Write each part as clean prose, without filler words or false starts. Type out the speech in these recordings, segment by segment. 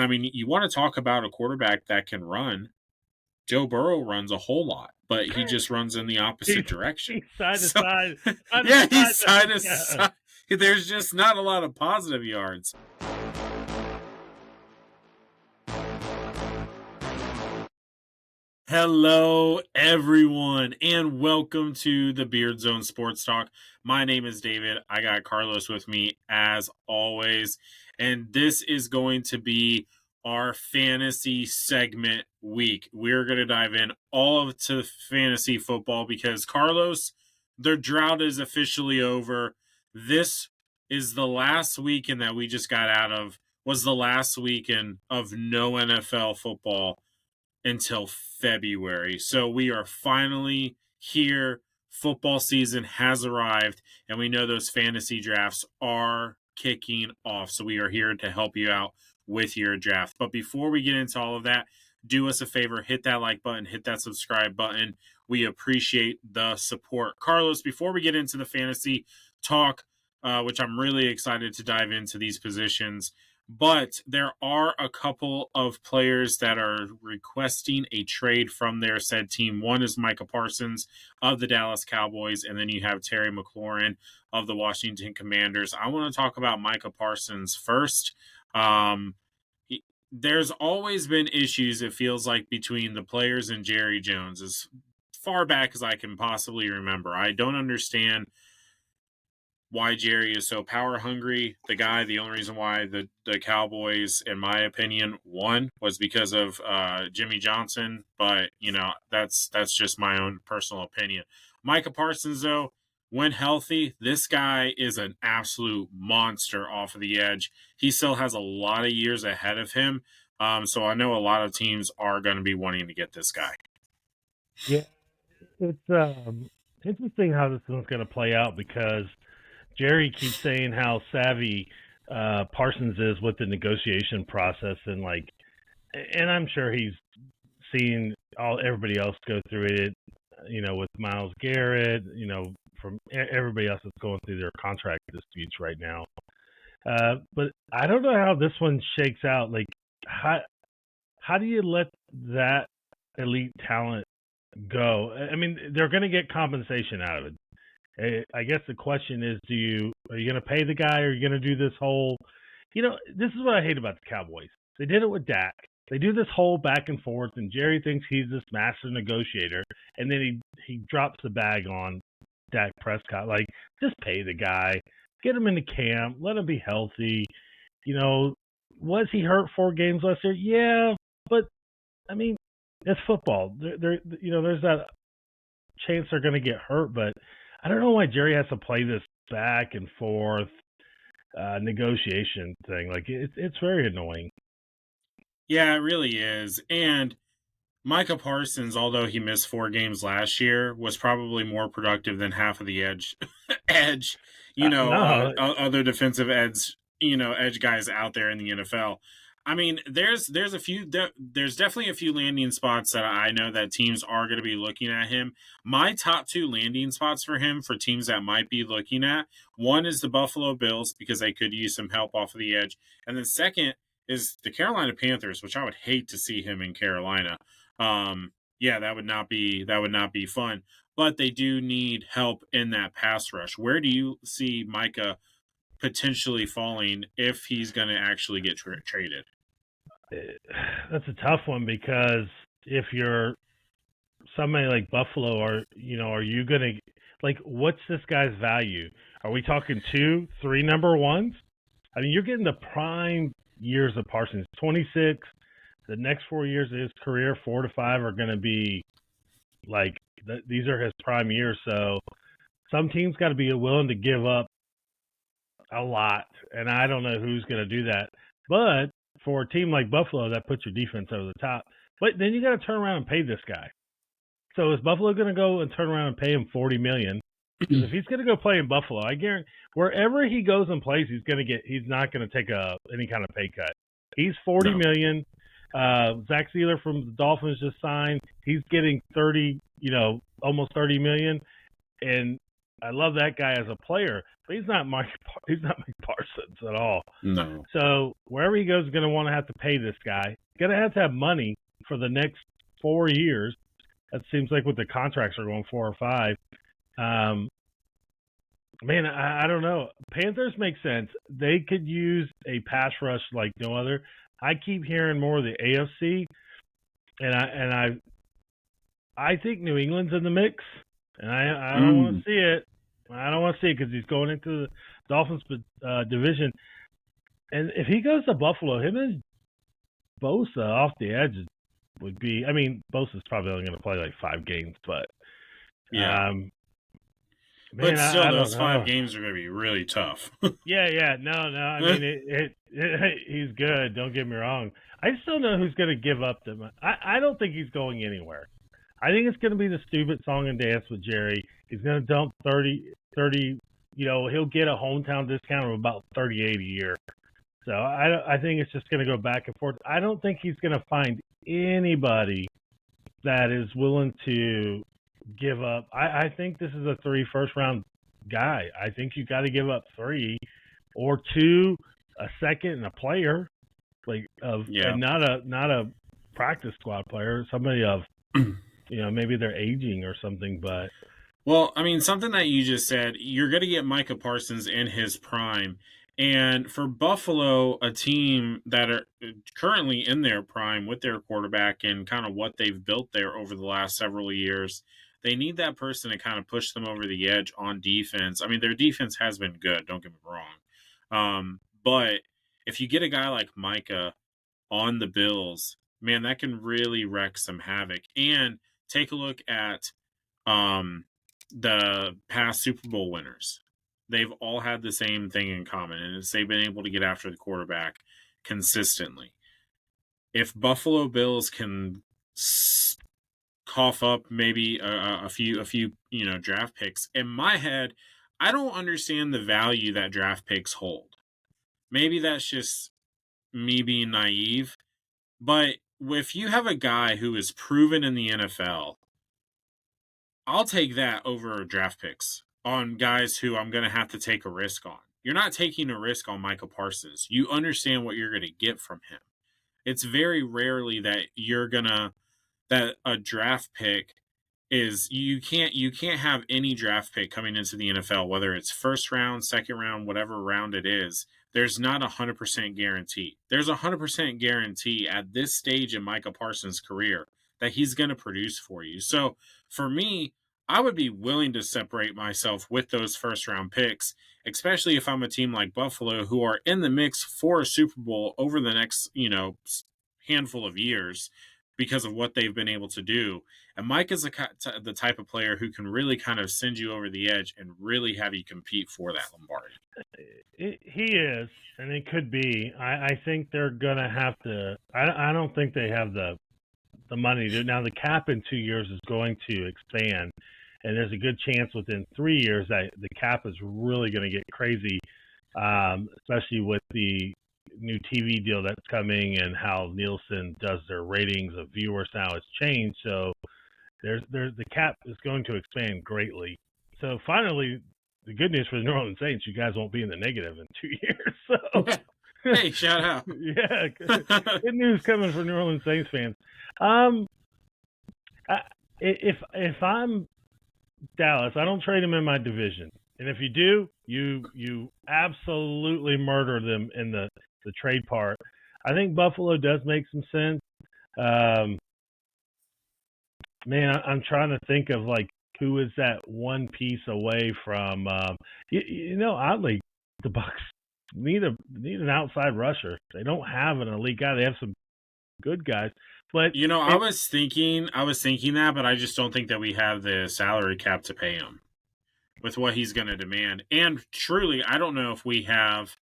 I mean, you want to talk about a quarterback that can run. Joe Burrow runs a whole lot, but he just runs in the He's opposite direction. he's side to So, side, side to yeah, side. he's side to Yeah. side. There's just not a lot of positive yards. Hello, everyone, and welcome to the BeardZone Sports Talk. My name is David. I got Carlos with me as always, and this is going to be our fantasy segment week. We're going to dive in all to fantasy football because Carlos, the drought is officially over. This is the last weekend that we just got out of. Was the last weekend of no NFL football until February. So we are finally here. Football season has arrived, and we know those fantasy drafts are kicking off. So we are here to help you out with your draft. But before we get into all of that, do us a favor, hit that like button, hit that subscribe button. We appreciate the support. Carlos, before we get into the fantasy talk, which I'm really excited to dive into these positions, but there are a couple of players that are requesting a trade from their said team. One is Micah Parsons of the Dallas Cowboys, and then you have Terry McLaurin of the Washington Commanders. I want to talk about Micah Parsons first. There's always been issues, it feels like, between the players and Jerry Jones as far back as I can possibly remember. I don't understand why Jerry is so power hungry. The only reason why the Cowboys, in my opinion, won was because of Jimmy Johnson. But that's just my own personal opinion. Micah Parsons, though, when healthy, this guy is an absolute monster off of the edge. He still has a lot of years ahead of him. So I know a lot of teams are going to be wanting to get this guy. Yeah, it's interesting how this one's going to play out because Jerry keeps saying how savvy Parsons is with the negotiation process, and I'm sure he's seen everybody else go through it. With Myles Garrett, from everybody else that's going through their contract disputes right now. But I don't know how this one shakes out. Like, how do you let that elite talent go? I mean, they're going to get compensation out of it. I guess the question is, are you going to pay the guy, or are you going to do this whole, this is what I hate about the Cowboys. They did it with Dak. They do this whole back and forth, and Jerry thinks he's this master negotiator, and then he drops the bag on Dak Prescott. Like, just pay the guy, get him into camp, let him be healthy. Was he hurt 4 games last year? Yeah, but I mean, it's football. There's that chance they're going to get hurt, but I don't know why Jerry has to play this back and forth negotiation thing. Like, it's very annoying. Yeah, it really is. And Micah Parsons, although he missed 4 games last year, was probably more productive than half of the edge, No, other defensive edge guys out there in the NFL. I mean, there's definitely a few landing spots that I know that teams are going to be looking at him. My top 2 landing spots for him, for teams that might be looking at, one is the Buffalo Bills because they could use some help off of the edge, and then second is the Carolina Panthers, which I would hate to see him in Carolina. Yeah, that would not be fun. But they do need help in that pass rush. Where do you see Micah potentially falling if he's going to actually get traded? that's a tough one because if you're somebody like Buffalo, are you gonna, like, what's this guy's value? Are we talking 2, 3 number ones? I mean, you're getting the prime years of Parsons. 26. The next 4 years of his career, 4 to 5, are going to be like these are his prime years. So some teams got to be willing to give up a lot, and I don't know who's going to do that. But for a team like Buffalo, that puts your defense over the top. But then you got to turn around and pay this guy. So is Buffalo going to go and turn around and pay him $40 million? Because if he's going to go play in Buffalo, I guarantee wherever he goes and plays, he's not going to take any kind of pay cut. He's $40 million. Zach Sealer from the Dolphins just signed. He's getting almost $30 million. And I love that guy as a player, but he's not Mike Parsons at all. No. So wherever he goes, is going to want to have to pay this guy. Going to have money for the next 4 years. That seems like what the contracts are going 4 or 5. Man, I don't know. Panthers make sense. They could use a pass rush like no other. I keep hearing more of the AFC, and I think New England's in the mix, and I don't want to see it. I don't want to see it because he's going into the Dolphins division, and if he goes to Buffalo, him and Bosa off the edge would be. I mean, Bosa's probably only going to play like 5 games, but yeah. Man, but still, those 5 know. games are going to be really tough. Yeah. No. I mean, he's good. Don't get me wrong. I just don't know who's going to give up them. I don't think he's going anywhere. I think it's going to be the stupid song and dance with Jerry. He's going to dump 30. He'll get a hometown discount of about $38 a year. So I think it's just going to go back and forth. I don't think he's going to find anybody that is willing to give up. I think this is a 3 first-round guy. I think you got to give up 3 or 2, a second, and a player, and not a practice squad player, somebody of maybe they're aging or something. But well, I mean, something that you just said, you're going to get Micah Parsons in his prime. And for Buffalo, a team that are currently in their prime with their quarterback and kind of what they've built there over the last several years, they need that person to kind of push them over the edge on defense. I mean, their defense has been good, don't get me wrong. But if you get a guy like Micah on the Bills, man, that can really wreak some havoc. And take a look at the past Super Bowl winners. They've all had the same thing in common, and it's they've been able to get after the quarterback consistently. If Buffalo Bills can cough up maybe a few draft picks, in my head, I don't understand the value that draft picks hold. Maybe that's just me being naive, but if you have a guy who is proven in the NFL, I'll take that over draft picks on guys who I'm going to have to take a risk on. You're not taking a risk on Micah Parsons. You understand what you're going to get from him. It's very rarely that a draft pick is you can't have any draft pick coming into the NFL, whether it's first round, second round, whatever round it is. There's not 100% guarantee. There's 100% guarantee at this stage in Micah Parsons' career that he's going to produce for you. So for me, I would be willing to separate myself with those first round picks, especially if I'm a team like Buffalo who are in the mix for a Super Bowl over the next, handful of years because of what they've been able to do. And Mike is the type of player who can really kind of send you over the edge and really have you compete for that Lombardi. He is, and it could be. I think they're going to have to – I don't think they have the money to. Now, the cap in 2 years is going to expand, and there's a good chance within 3 years that the cap is really going to get crazy, especially with the new TV deal that's coming and how Nielsen does their ratings of viewers now has changed. So there's the cap is going to expand greatly. So finally, the good news for the New Orleans Saints, you guys won't be in the negative in 2 years. So hey, shout out! Yeah, good news coming for New Orleans Saints fans. If I'm Dallas, I don't trade them in my division, and if you do, you absolutely murder them in the trade part. I think Buffalo does make some sense. Man, I'm trying to think of who is that one piece away from. Oddly, the Bucks need an outside rusher. They don't have an elite guy. They have some good guys, but I was thinking that, but I just don't think that we have the salary cap to pay him with what he's going to demand. And truly, I don't know if we have,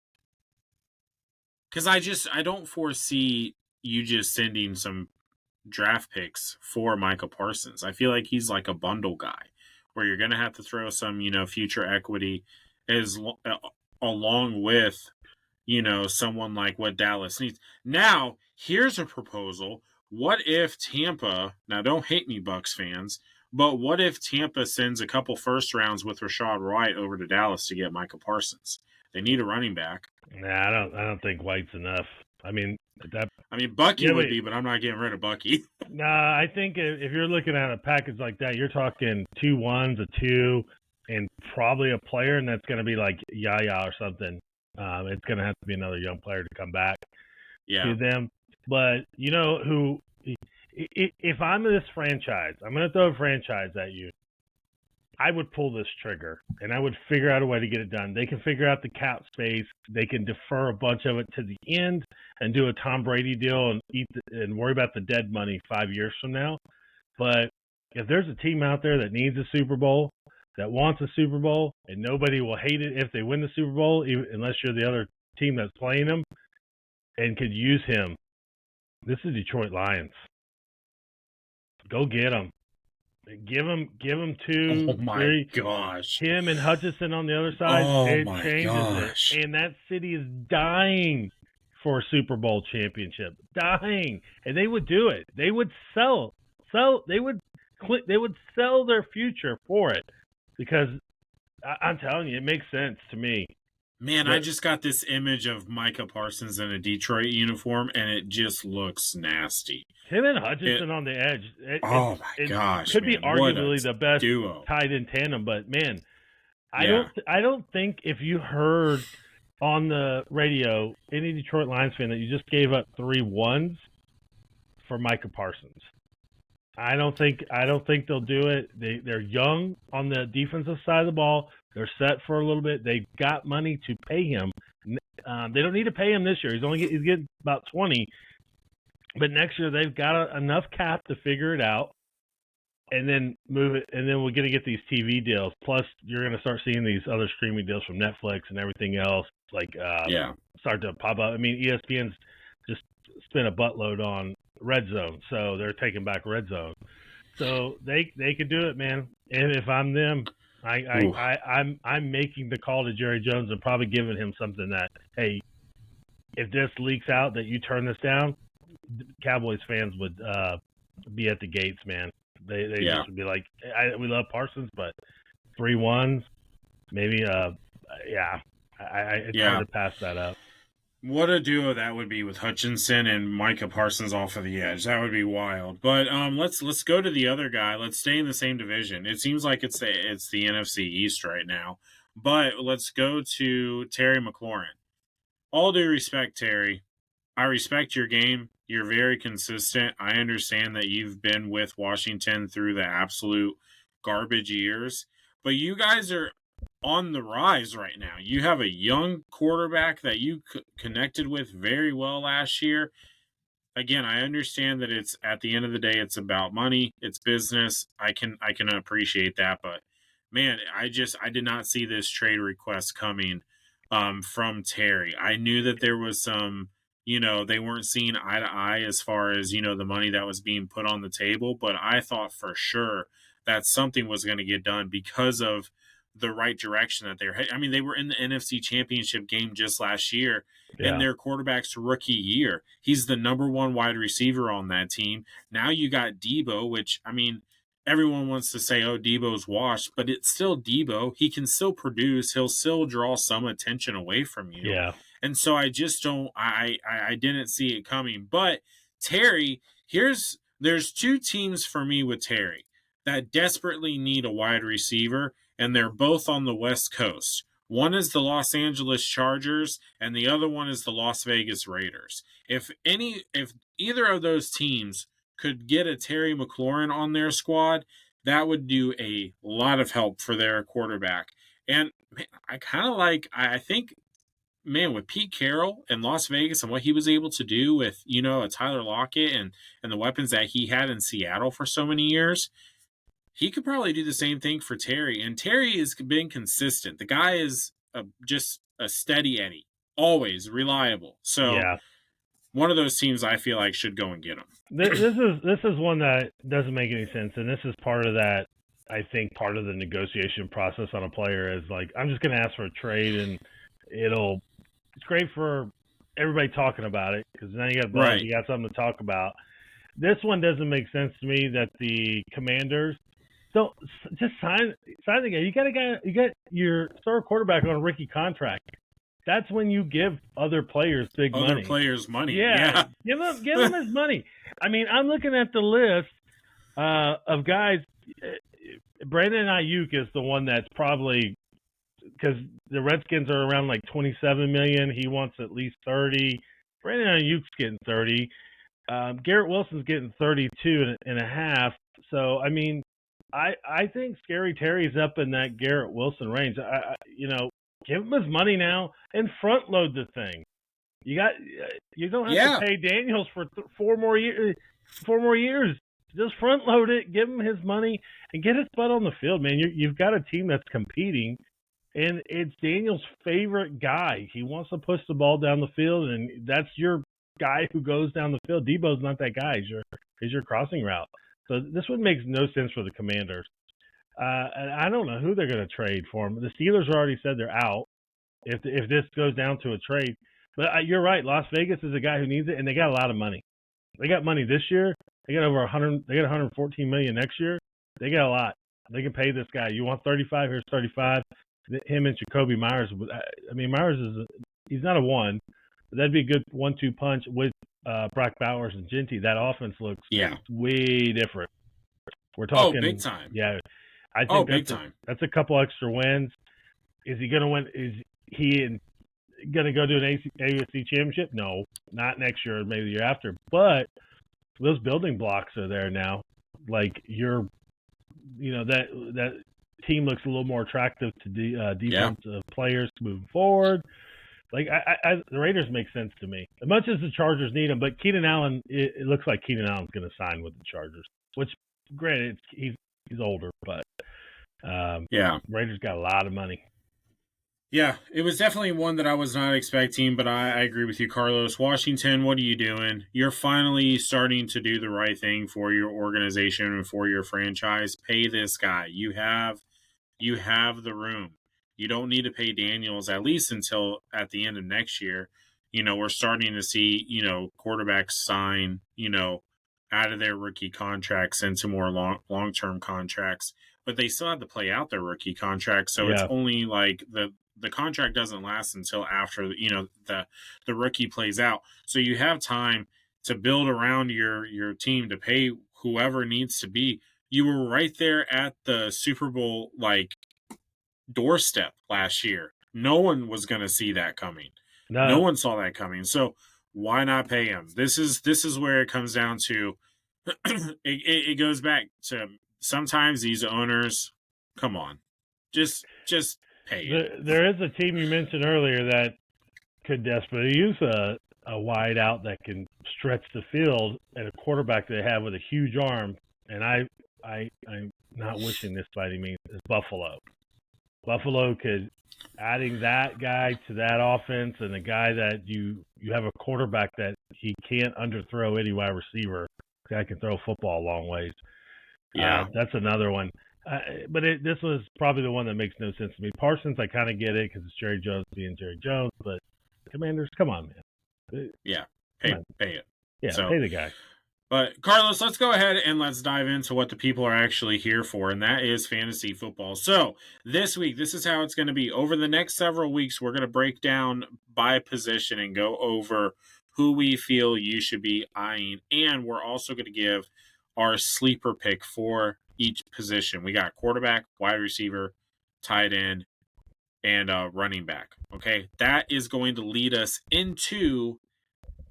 because I don't foresee you just sending some draft picks for Micah Parsons. I feel like he's like a bundle guy where you're going to have to throw some, future equity along with, someone like what Dallas needs. Now, here's a proposal. What if Tampa, now don't hate me, Bucks fans, But what if Tampa sends a couple first rounds with Rashad White over to Dallas to get Micah Parsons? They need a running back. Nah, I don't think White's enough. I mean that. I mean, Bucky Yeah, would but be, but I'm not getting rid of Bucky. nah, I think if you're looking at a package like that, you're talking 2 1s, a 2, and probably a player, and that's going to be like Yaya or something. It's going to have to be another young player to come back Yeah. to them. But you know who? If I'm this franchise, I'm going to throw a franchise at you. I would pull this trigger, and I would figure out a way to get it done. They can figure out the cap space. They can defer a bunch of it to the end and do a Tom Brady deal and worry about the dead money 5 years from now. But if there's a team out there that needs a Super Bowl, that wants a Super Bowl, and nobody will hate it if they win the Super Bowl, unless you're the other team that's playing them, and could use him, this is Detroit Lions. Go get him. Give him 2, Oh my 3. gosh. Him and Hutchinson on the other side. Oh it my changes gosh. it. And that city is dying for a Super Bowl championship. Dying. And they would do it. They would sell. They would sell their future for it. Because I'm telling you, it makes sense to me. Man, I just got this image of Micah Parsons in a Detroit uniform, and it just looks nasty. Him and Hutchinson on the edge. Oh my gosh, could be man, what a arguably the best duo. tied in tandem. But man, Yeah. I don't think if you heard on the radio any Detroit Lions fan that you just gave up 3 1s for Micah Parsons. I don't think they'll do it. They're young on the defensive side of the ball. They're set for a little bit. They've got money to pay him. They don't need to pay him this year. He's getting about 20. But next year they've got enough cap to figure it out, and then move it. And then we're going to get these TV deals. Plus, you're going to start seeing these other streaming deals from Netflix and everything else. Start to pop up. I mean, ESPN's just spent a buttload on BeardZone, so they're taking back BeardZone. So they could do it, man. And if I'm them, I'm making the call to Jerry Jones and probably giving him something that, hey, if this leaks out that you turn this down, Cowboys fans would be at the gates, man. They just would be like, we love Parsons, but 3 1s, maybe. It's hard to pass that up. What a duo that would be with Hutchinson and Micah Parsons off of the edge. That would be wild. But let's go to the other guy. Let's stay in the same division. It seems like it's the NFC East right now. But let's go to Terry McLaurin. All due respect, Terry. I respect your game. You're very consistent. I understand that you've been with Washington through the absolute garbage years. But you guys are on the rise right now. You have a young quarterback that you connected with very well last year. Again, I understand that it's at the end of the day, it's about money, it's business. I can appreciate that, but man, I did not see this trade request coming from Terry. I knew that there was some, they weren't seeing eye to eye as far as the money that was being put on the table, but I thought for sure that something was going to get done because of the right direction that they're heading. I mean, they were in the NFC Championship game just last year in their quarterback's rookie year. He's the number 1 wide receiver on that team. Now you got Debo, which, I mean, everyone wants to say, oh, Debo's washed, but it's still Debo. He can still produce. He'll still draw some attention away from you. Yeah. And so I just don't, I didn't see it coming. But Terry, there's 2 teams for me with Terry that desperately need a wide receiver, and they're both on the West Coast. One is the Los Angeles Chargers, and the other one is the Las Vegas Raiders. If either of those teams could get a Terry McLaurin on their squad, that would do a lot of help for their quarterback. And man, I think, man, with Pete Carroll and Las Vegas and what he was able to do with, a Tyler Lockett and the weapons that he had in Seattle for so many years, he could probably do the same thing for Terry. And Terry has been consistent. The guy is just a steady Eddie, always reliable. So one of those teams I feel like should go and get him. This is one that doesn't make any sense, and this is part of that. I think part of the negotiation process on a player is like, I'm just going to ask for a trade, and it's great for everybody talking about it because now you got you got something to talk about. This one doesn't make sense to me that the Commanders don't just sign the guy. You got your star quarterback on a rookie contract. That's when you give other players big other money. players money. Yeah, give him his money. I mean, I'm looking at the list of guys. Brandon Ayuk is the one that's probably, because the Redskins are around like 27 million. He wants at least 30. Brandon Ayuk's getting 30. Garrett Wilson's getting 32 and a half. So I mean, I think Scary Terry's up in that Garrett Wilson range. Give him his money now and front load the thing. You don't have to pay Daniels for 4 more years. 4 more years. Just front load it. Give him his money and get his butt on the field, man. You've got a team that's competing, and it's Daniels' favorite guy. He wants to push the ball down the field, and that's your guy who goes down the field. Debo's not that guy. He's your crossing route. So this one makes no sense for the Commanders. And I don't know who they're going to trade for him. The Steelers already said they're out if this goes down to a trade. But you're right. Las Vegas is a guy who needs it, and they got a lot of money. They got money this year. They got over 100. They got 114 million next year. They got a lot. They can pay this guy. You want 35? Here's 35. Him and Jacoby Myers. I mean, Myers he's not a one, but that'd be a good 1-2 punch with Brock Bowers and Genty. That offense looks way different. We're talking big time. Yeah, I think big time. That's a couple extra wins. Is he going to win? Is he going to go to an AFC championship? No, not next year, maybe the year after. But those building blocks are there now. Like that team looks a little more attractive to defensive players moving forward. Like the Raiders make sense to me, as much as the Chargers need him. But Keenan Allen, it looks like Keenan Allen's going to sign with the Chargers. Which, granted, he's older, but Raiders got a lot of money. Yeah, it was definitely one that I was not expecting, but I agree with you, Carlos. Washington, what are you doing? You're finally starting to do the right thing for your organization and for your franchise. Pay this guy. You have the room. You don't need to pay Daniels at least until at the end of next year. We're starting to see, quarterbacks sign, out of their rookie contracts into more long-term contracts, but they still have to play out their rookie contract. So it's only like the contract doesn't last until after, the rookie plays out. So you have time to build around your team to pay whoever needs to be. You were right there at the Super Bowl, doorstep last year. No one was going to see that coming. No one saw that coming. So why not pay him? This is where it comes down to. It goes back to sometimes these owners. Come on, just pay. There is a team you mentioned earlier that could desperately use a wide out that can stretch the field, and a quarterback they have with a huge arm. And I'm not wishing this by any means. Is Buffalo. Buffalo could, adding that guy to that offense, and a guy that you have a quarterback that he can't underthrow any wide receiver. The guy can throw a football a long ways. Yeah, that's another one. But this was probably the one that makes no sense to me. Parsons, I kind of get it because it's Jerry Jones being Jerry Jones, but Commanders, come on, man. Yeah, pay it. Yeah, pay the guy. But, Carlos, let's go ahead and let's dive into what the people are actually here for, and that is fantasy football. So, this week, this is how it's going to be. Over the next several weeks, we're going to break down by position and go over who we feel you should be eyeing. And we're also going to give our sleeper pick for each position. We got quarterback, wide receiver, tight end, and running back. Okay, that is going to lead us into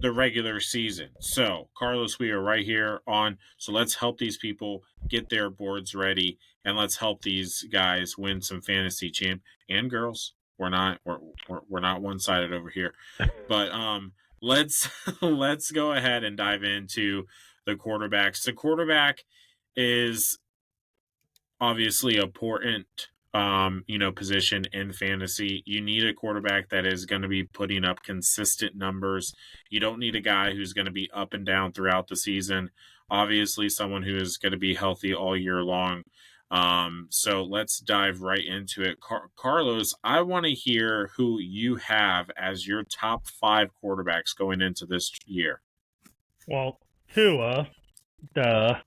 the regular season. So, Carlos, we are right here on. So let's help these people get their boards ready, and let's help these guys win some fantasy champ and girls. We're not one-sided over here, but let's go ahead and dive into the quarterbacks. The quarterback is obviously important. Position in fantasy. You need a quarterback that is going to be putting up consistent numbers. You don't need a guy who's going to be up and down throughout the season. Obviously, someone who is going to be healthy all year long. So let's dive right into it. Carlos, I want to hear who you have as your top 5 quarterbacks going into this year. Well, Tua, duh.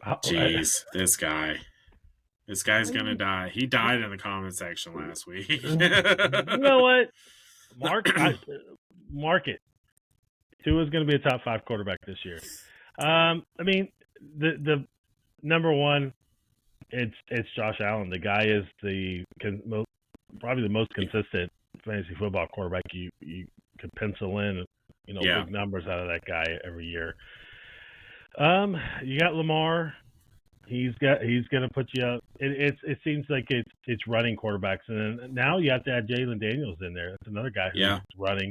Jeez, this guy. This guy's I gonna mean, die. He died in the comment section last week. you know what? Mark it. Tua's going to be a top 5 quarterback this year. I mean, the number one, it's Josh Allen. The guy is probably the most consistent fantasy football quarterback you could pencil in. Yeah. Big numbers out of that guy every year. You got Lamar. He's going to put you up. It seems like it's running quarterbacks, and then now you have to add Jalen Daniels in there. That's another guy who's running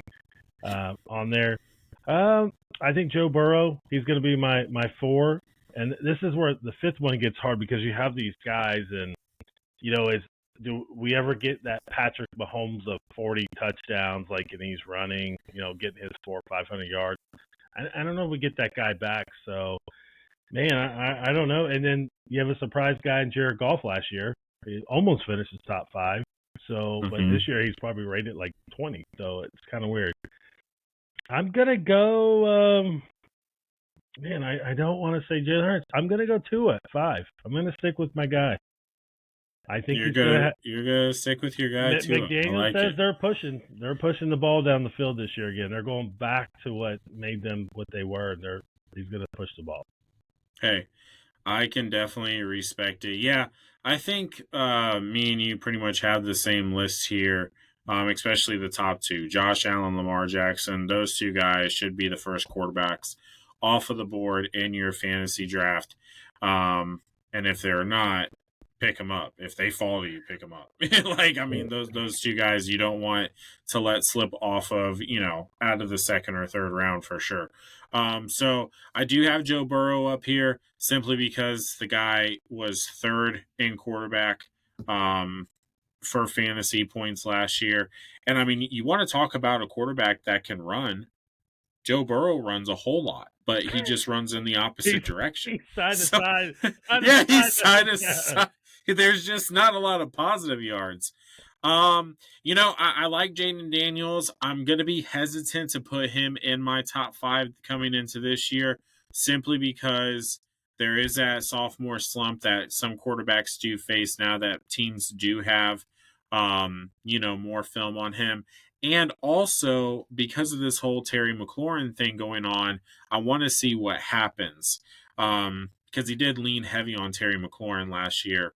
on there. I think Joe Burrow. He's going to be my 4, and this is where the 5th one gets hard because you have these guys, and do we ever get that Patrick Mahomes of 40 touchdowns, and he's running, getting his 400 or 500 yards? I don't know if we get that guy back. So, man, I don't know. And then you have a surprise guy in Jared Goff last year. He almost finished his top 5. So, but this year he's probably rated like 20. So it's kind of weird. I'm gonna go. Man, I don't want to say Jalen Hurts. I'm gonna go Tua at 5. I'm gonna stick with my guy. I think you're gonna stick with your guy too. McDaniel says they're pushing the ball down the field this year again. They're going back to what made them what they were. He's gonna push the ball. Hey, I can definitely respect it. Yeah, I think me and you pretty much have the same list here. Especially the top 2, Josh Allen, Lamar Jackson. Those 2 guys should be the first quarterbacks off of the board in your fantasy draft. And if they're not, pick them up. If they fall to you, pick them up. Those 2 guys you don't want to let slip off of, out of the 2nd or 3rd round for sure. So I do have Joe Burrow up here simply because the guy was 3rd in quarterback for fantasy points last year. And I mean, you want to talk about a quarterback that can run. Joe Burrow runs a whole lot, but he just runs in the opposite direction. He's side to side. He's side to side. There's just not a lot of positive yards. I like Jaden Daniels. I'm going to be hesitant to put him in my top 5 coming into this year simply because there is that sophomore slump that some quarterbacks do face now that teams do have, more film on him. And also, because of this whole Terry McLaurin thing going on, I want to see what happens. Because he did lean heavy on Terry McLaurin last year.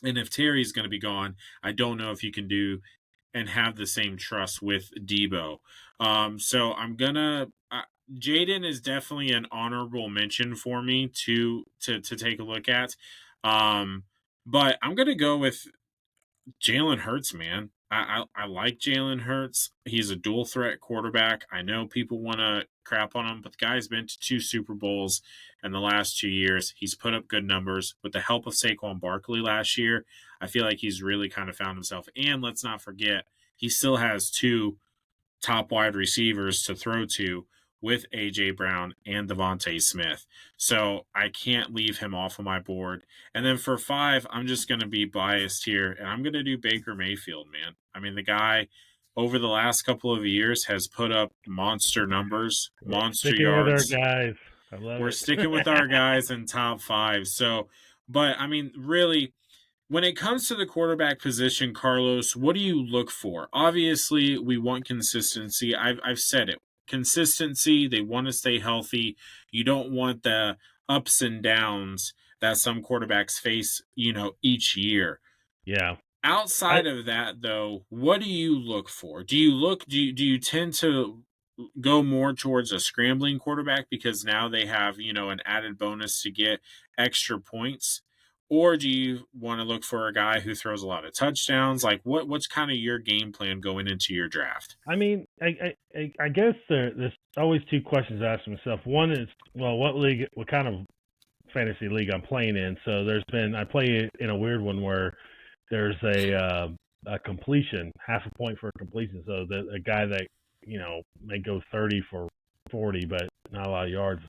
And if Terry's going to be gone, I don't know if you can do and have the same trust with Debo. So I'm going to... Jaden is definitely an honorable mention for me to take a look at. But I'm going to go with Jalen Hurts, man. I like Jalen Hurts. He's a dual threat quarterback. I know people want to crap on him, but the guy's been to 2 Super Bowls in the last 2 years. He's put up good numbers. With the help of Saquon Barkley last year, I feel like he's really kind of found himself. And let's not forget, he still has 2 top wide receivers to throw to with A.J. Brown and Devontae Smith. So I can't leave him off of my board. And then for 5, I'm just going to be biased here, and I'm going to do Baker Mayfield, man. I mean, the guy over the last couple of years has put up monster numbers, monster yards. With our guys. We're sticking with our guys in top 5. So, but I mean, really, when it comes to the quarterback position, Carlos, what do you look for? Obviously, we want consistency. I've said it. Consistency. They want to stay healthy. You don't want the ups and downs that some quarterbacks face, each year. Yeah. Outside of that, though, what do you look for? Do you tend to go more towards a scrambling quarterback because now they have, an added bonus to get extra points? Or do you want to look for a guy who throws a lot of touchdowns? Like, what's kind of your game plan going into your draft? I mean, I guess there's always 2 questions to ask myself. One is, well, what kind of fantasy league I'm playing in? So I play in a weird one where there's a completion, half a point for a completion. So a guy that, may go 30 for 40, but not a lot of yards.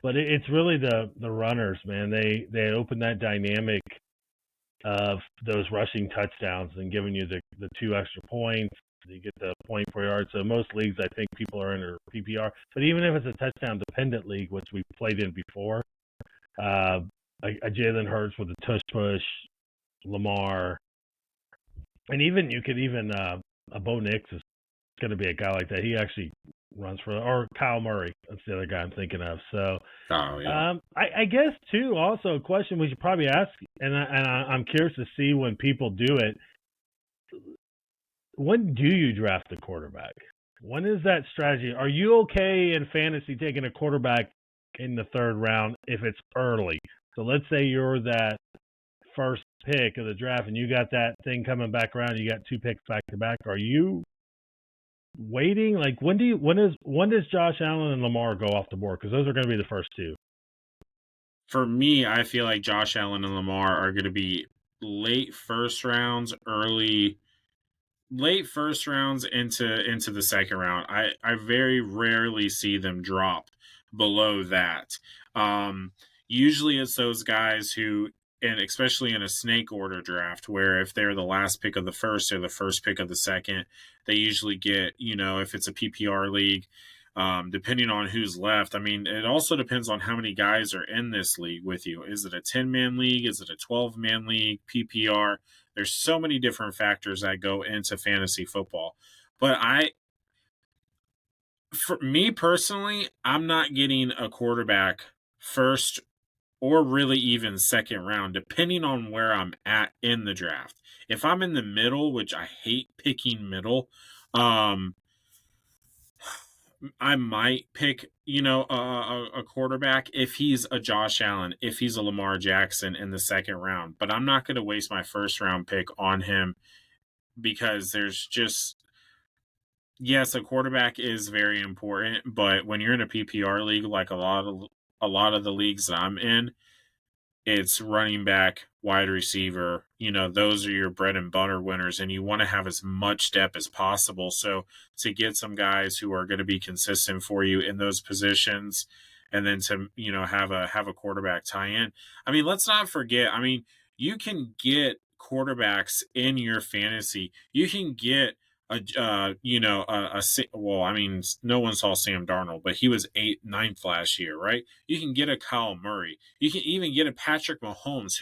But it's really the runners, man. They open that dynamic of those rushing touchdowns and giving you the 2 extra points. You get the point per yard. So most leagues, I think people are under PPR. But even if it's a touchdown dependent league, which we've played in before, a Jalen Hurts with a tush push, Lamar, and a Bo Nix is going to be a guy like that. He actually runs for, or Kyle Murray. That's the other guy I'm thinking of. So, Oh yeah. I guess too. Also, a question we should probably ask, I'm curious to see when people do it. When do you draft a quarterback? When is that strategy? Are you okay in fantasy taking a quarterback in the third round if it's early? So let's say you're that first pick of the draft and you got that thing coming back around, you got 2 picks back to back. Are you waiting? Like when does Josh Allen and Lamar go off the board? Because those are going to be the first 2. For me, I feel like Josh Allen and Lamar are going to be late first rounds, late first rounds into the second round. I very rarely see them drop below that. Um, Usually it's those guys who, and especially in a snake order draft, where if they're the last pick of the first or the first pick of the second, they usually get, if it's a PPR league, depending on who's left. I mean, it also depends on how many guys are in this league with you. Is it a 10-man league? Is it a 12-man league? PPR? There's so many different factors that go into fantasy football. But for me personally, I'm not getting a quarterback first or really even second round, depending on where I'm at in the draft. If I'm in the middle, which I hate picking middle, um, I might pick, a quarterback if he's a Josh Allen, if he's a Lamar Jackson in the second round. But I'm not going to waste my first round pick on him because there's just, yes, a quarterback is very important, but when you're in a PPR league, like a lot of the leagues that I'm in, it's running back, wide receiver. Those are your bread and butter winners, and you want to have as much depth as possible. So to get some guys who are going to be consistent for you in those positions, and then to have a quarterback tie in. I mean, let's not forget. I mean, you can get quarterbacks in your fantasy. You can get well, I mean, no one saw Sam Darnold, but he was 9th last year, right? You can get a Kyle Murray. You can even get a Patrick Mahomes,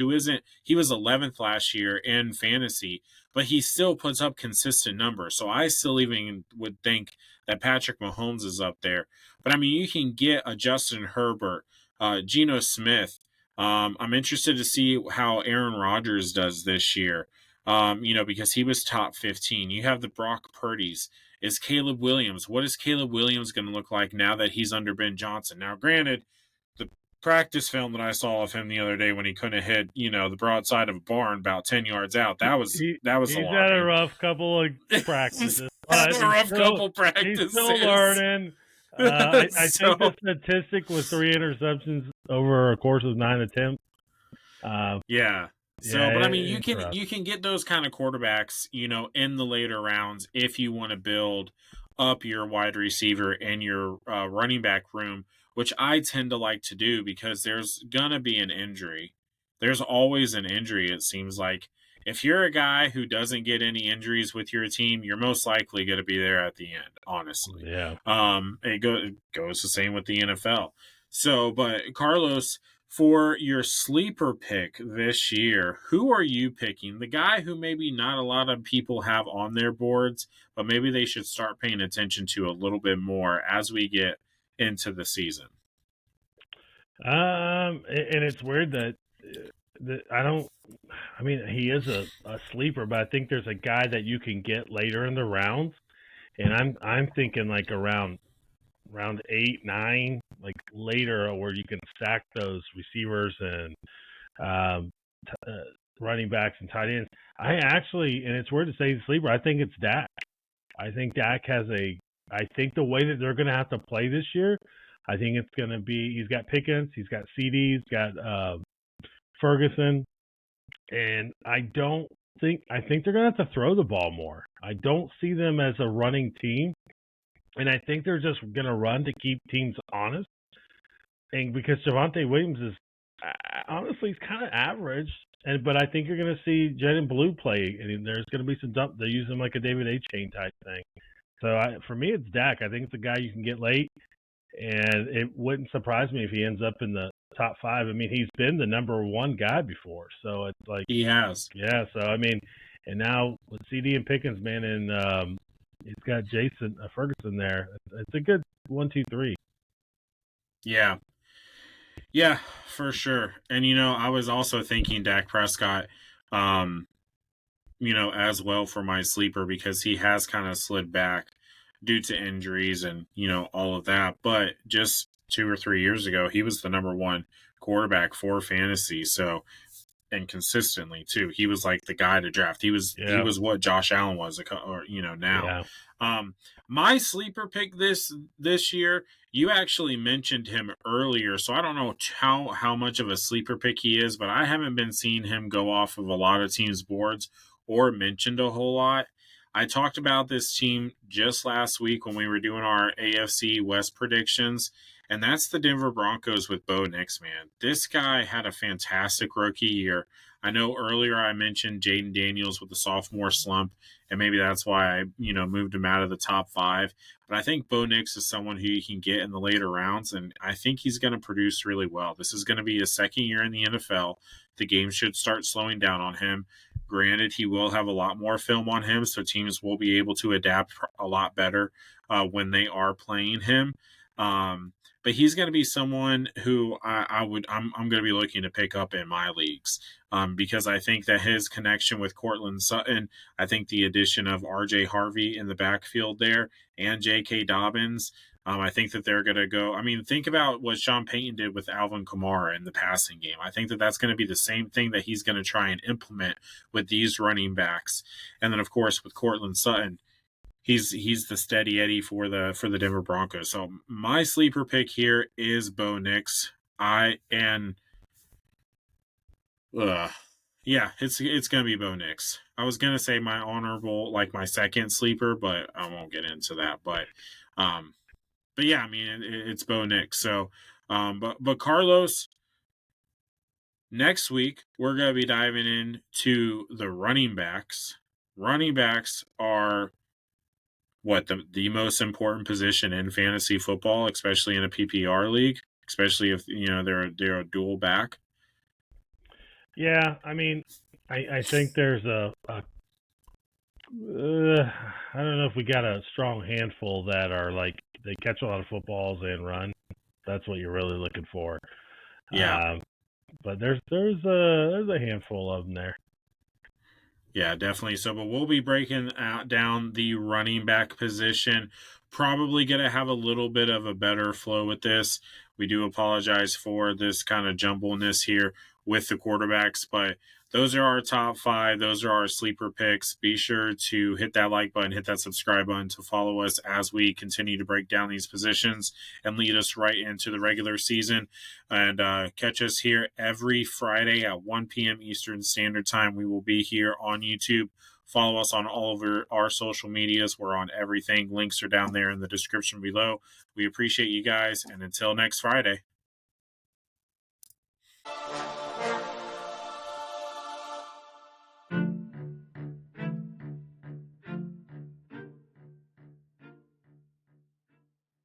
he was 11th last year in fantasy, but he still puts up consistent numbers. So I still even would think that Patrick Mahomes is up there. But I mean, you can get a Justin Herbert, Geno Smith. I'm interested to see how Aaron Rodgers does this year. Because he was top 15. You have the Brock Purdy's. Is Caleb Williams? What is Caleb Williams going to look like now that he's under Ben Johnson? Now, granted, the practice film that I saw of him the other day when he couldn't hit, the broadside of a barn about 10 yards out, that was He's alarming. had a rough couple of practices. He's had a rough couple practices. He's still learning. I So, think the statistic was 3 interceptions over a course of 9 attempts. yeah. So, Yeah, but I mean, it's rough. you can get those kind of quarterbacks, in the later rounds if you want to build up your wide receiver and your running back room, which I tend to like to do because there's gonna be an injury. There's always an injury. It seems like if you're a guy who doesn't get any injuries with your team, you're most likely going to be there at the end. Honestly, Yeah. it goes the same with the NFL. So, but Carlos, for your sleeper pick this year, who are you picking? The guy who maybe not a lot of people have on their boards, but maybe they should start paying attention to a little bit more as we get into the season. And it's weird that I don't. I mean, he is a sleeper, but I think there's a guy that you can get later in the rounds, and I'm thinking like around round 8, 9, like later, where you can stack those receivers and um, running backs and tight ends. I actually, and it's weird to say sleeper, I think it's Dak. I think Dak I think the way that they're going to have to play this year, I think it's going to be, he's got Pickens, he's got CD, he's got Ferguson, and I think they're going to have to throw the ball more. I don't see them as a running team, and I think they're just going to run to keep teams honest. And because Javonte Williams is honestly, he's kind of average, but I think you're going to see Jed Blue play, and there's going to be some dump. They use him like a David A. Chain type thing. So for me, it's Dak. I think it's a guy you can get late, and it wouldn't surprise me if he ends up in the top five. I mean, he's been the number one guy before, so it's like, He has. yeah. So I mean, and now with CD and Pickens, man, and he's got Jason Ferguson there. It's a good 1, 2, 3. Yeah. Yeah, for sure. And I was also thinking Dak Prescott, um, as well for my sleeper because he has kind of slid back due to injuries and, all of that. But just 2 or 3 years ago, he was the number one quarterback for fantasy. So, and consistently too. He was like the guy to draft. He Yeah, was what Josh Allen was, or now. yeah. Um, my sleeper pick this year. You actually mentioned him earlier, so I don't know how much of a sleeper pick he is, but I haven't been seeing him go off of a lot of teams' boards or mentioned a whole lot. I talked about this team just last week when we were doing our AFC West predictions, and that's the Denver Broncos with Bo Nix, man. This guy had a fantastic rookie year. I know earlier I mentioned Jaden Daniels with the sophomore slump, and maybe that's why I, moved him out of the top five. But I think Bo Nix is someone who you can get in the later rounds, and I think he's going to produce really well. This is going to be his second year in the NFL. The game should start slowing down on him. Granted, he will have a lot more film on him, so teams will be able to adapt a lot better when they are playing him. But he's going to be someone who I'm going to be looking to pick up in my leagues because I think that his connection with Cortland Sutton, I think the addition of R.J. Harvey in the backfield there and J.K. Dobbins, I think that they're going to go. I mean, think about what Sean Payton did with Alvin Kamara in the passing game. I think that that's going to be the same thing that he's going to try and implement with these running backs, and then of course with Cortland Sutton. He's the steady Eddie for the Denver Broncos. So my sleeper pick here is Bo Nix. Yeah, it's gonna be Bo Nix. I was gonna say my honorable, like my second sleeper, but I won't get into that. Um, but yeah, I mean it's Bo Nix. So, but Carlos, next week we're gonna be diving into the running backs. Running backs are what the most important position in fantasy football, especially in a PPR league, especially if they're a dual back. Yeah, I mean, I think there's I don't know if we got a strong handful that are like they catch a lot of footballs and run. That's what you're really looking for. Yeah, But there's a handful of them there. yeah, definitely. So, but we'll be breaking down the running back position. Probably going to have a little bit of a better flow with this. We do apologize for this kind of jumbleness here with the quarterbacks, but those are our top five. Those are our sleeper picks. Be sure to hit that like button, hit that subscribe button to follow us as we continue to break down these positions and lead us right into the regular season. And catch us here every Friday at 1 p.m. Eastern Standard Time. We will be here on YouTube. Follow us on all of our social medias. We're on everything. Links are down there in the description below. We appreciate you guys. And until next Friday.